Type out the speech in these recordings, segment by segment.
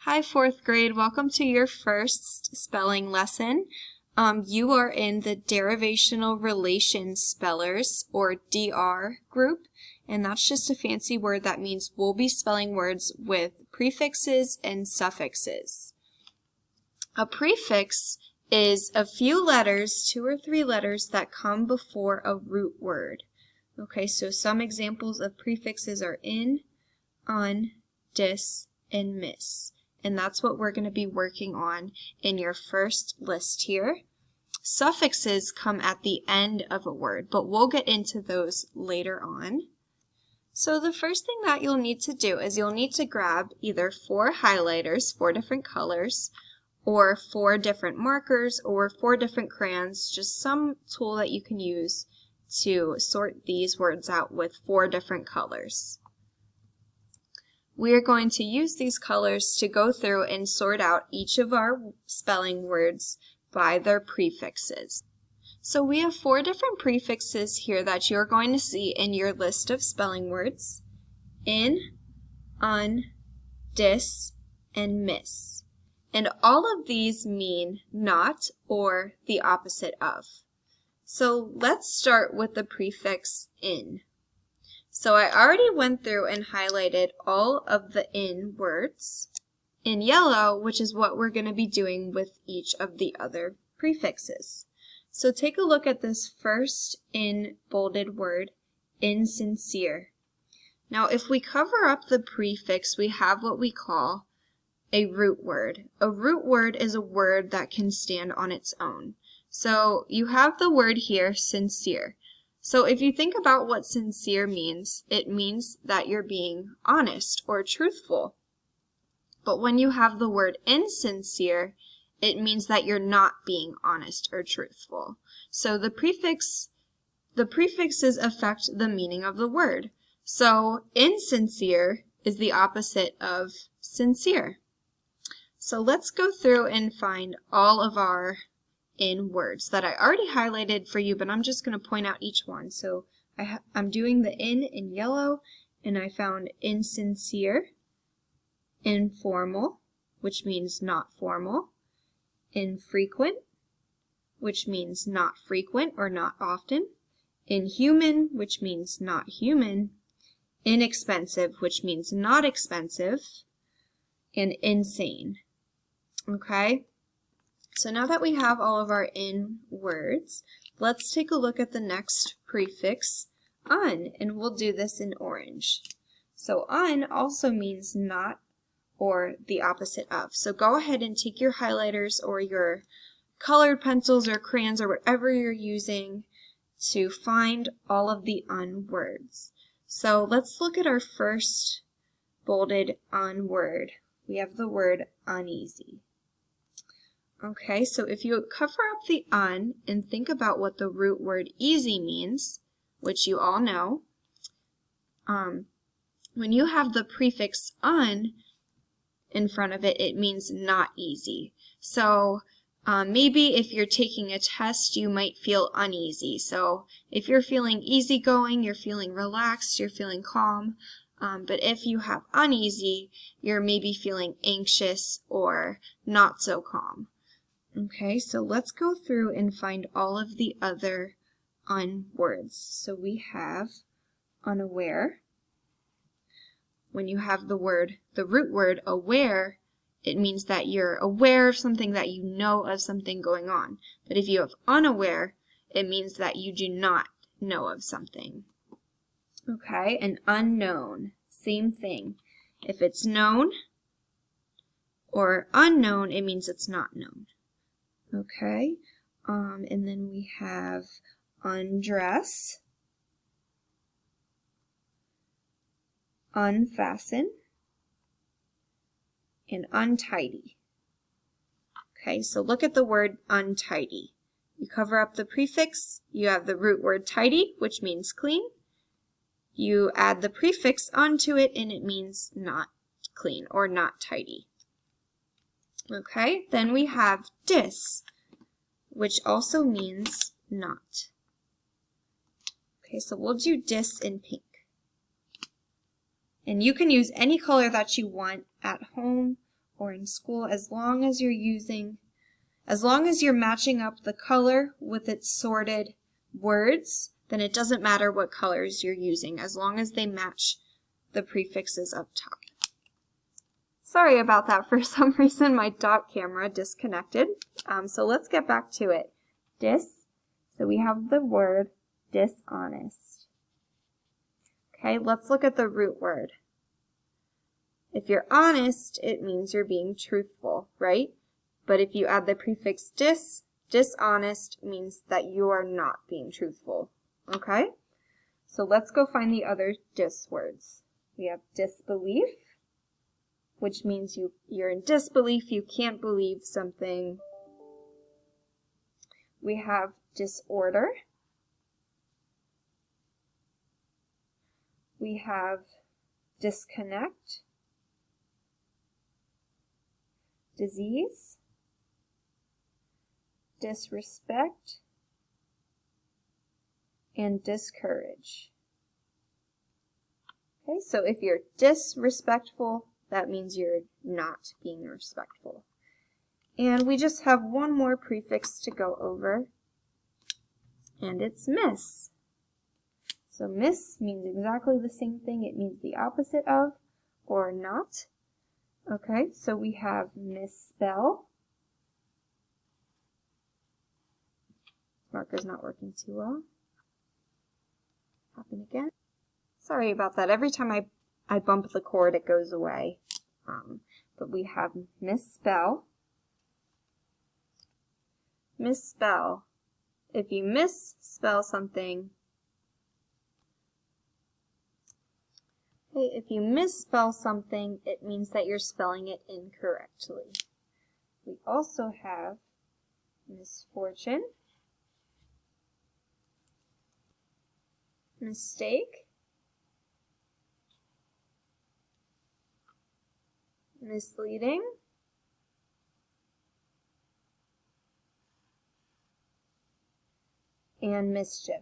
Hi, fourth grade. Welcome to your first spelling lesson. You are in the Derivational Relations Spellers, or DR group, and that's just a fancy word that means we'll be spelling words with prefixes and suffixes. A prefix is a few letters, 2 or 3 letters, that come before a root word. Okay, so some examples of prefixes are in, un, dis, and miss. And that's what we're going to be working on in your first list here. Suffixes come at the end of a word, but we'll get into those later on. So the first thing that you'll need to do is you'll need to grab either 4 highlighters, 4 different colors, or 4 different markers, or 4 different crayons, just some tool that you can use to sort these words out with 4 different colors. We are going to use these colors to go through and sort out each of our spelling words by their prefixes. So we have 4 different prefixes here that you're going to see in your list of spelling words: in, un, dis, and miss. And all of these mean not or the opposite of. So let's start with the prefix in. So I already went through and highlighted all of the in words in yellow, which is what we're going to be doing with each of the other prefixes. So take a look at this first in bolded word, insincere. Now if we cover up the prefix, we have what we call a root word. A root word is a word that can stand on its own. So you have the word here, sincere. So if you think about what sincere means, it means that you're being honest or truthful. But when you have the word insincere, it means that you're not being honest or truthful. So the prefixes affect the meaning of the word. So insincere is the opposite of sincere. So let's go through and find all of our in words that I already highlighted for you, but I'm just going to point out each one. So I'm doing the in yellow, and I found insincere, informal, which means not formal, infrequent, which means not frequent or not often, inhuman, which means not human, inexpensive, which means not expensive, and insane. Okay? So now that we have all of our in words, let's take a look at the next prefix, un, and we'll do this in orange. So un also means not or the opposite of. So go ahead and take your highlighters or your colored pencils or crayons or whatever you're using to find all of the un words. So let's look at our first bolded un word. We have the word uneasy. Okay, so if you cover up the un and think about what the root word easy means, which you all know, when you have the prefix un in front of it, it means not easy. So maybe if you're taking a test, you might feel uneasy. So if you're feeling easygoing, you're feeling relaxed, you're feeling calm. But if you have uneasy, you're maybe feeling anxious or not so calm. Okay, so let's go through and find all of the other un words. So we have unaware. When you have the root word aware, it means that you're aware of something, that you know of something going on. But if you have unaware, it means that you do not know of something. Okay, and unknown, same thing. If it's known or unknown, it means it's not known. Okay, and then we have undress, unfasten, and untidy. Okay, so look at the word untidy. You cover up the prefix, you have the root word tidy, which means clean. You add the prefix onto it, and it means not clean or not tidy. Okay, then we have dis, which also means not. Okay, so we'll do dis in pink. And you can use any color that you want at home or in school, as long as you're matching up the color with its sorted words, then it doesn't matter what colors you're using, as long as they match the prefixes up top. Sorry about that. For some reason, my dot camera disconnected. So let's get back to it. So we have the word dishonest. Okay, let's look at the root word. If you're honest, it means you're being truthful, right? But if you add the prefix dishonest means that you are not being truthful, okay? So let's go find the other dis words. We have disbelief, which means you're in disbelief, you can't believe something. We have disorder. We have disconnect, disease, disrespect, and discourage. Okay, so if you're disrespectful, that means you're not being respectful. And we just have one more prefix to go over, and it's miss. So miss means exactly the same thing. It means the opposite of or not. Okay, so we have misspell. Marker's not working too well. Happen again. Sorry about that. Every time I bump the cord, it goes away. But we have misspell. Misspell. If you misspell something, it means that you're spelling it incorrectly. We also have misfortune, mistake, misleading, and mischief.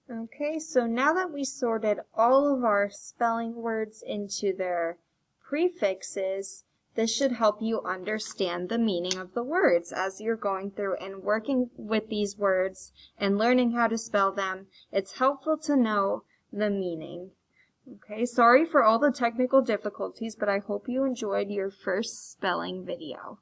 Okay, so now that we sorted all of our spelling words into their prefixes, this should help you understand the meaning of the words as you're going through and working with these words and learning how to spell them. It's helpful to know the meaning. Okay, sorry for all the technical difficulties, but I hope you enjoyed your first spelling video.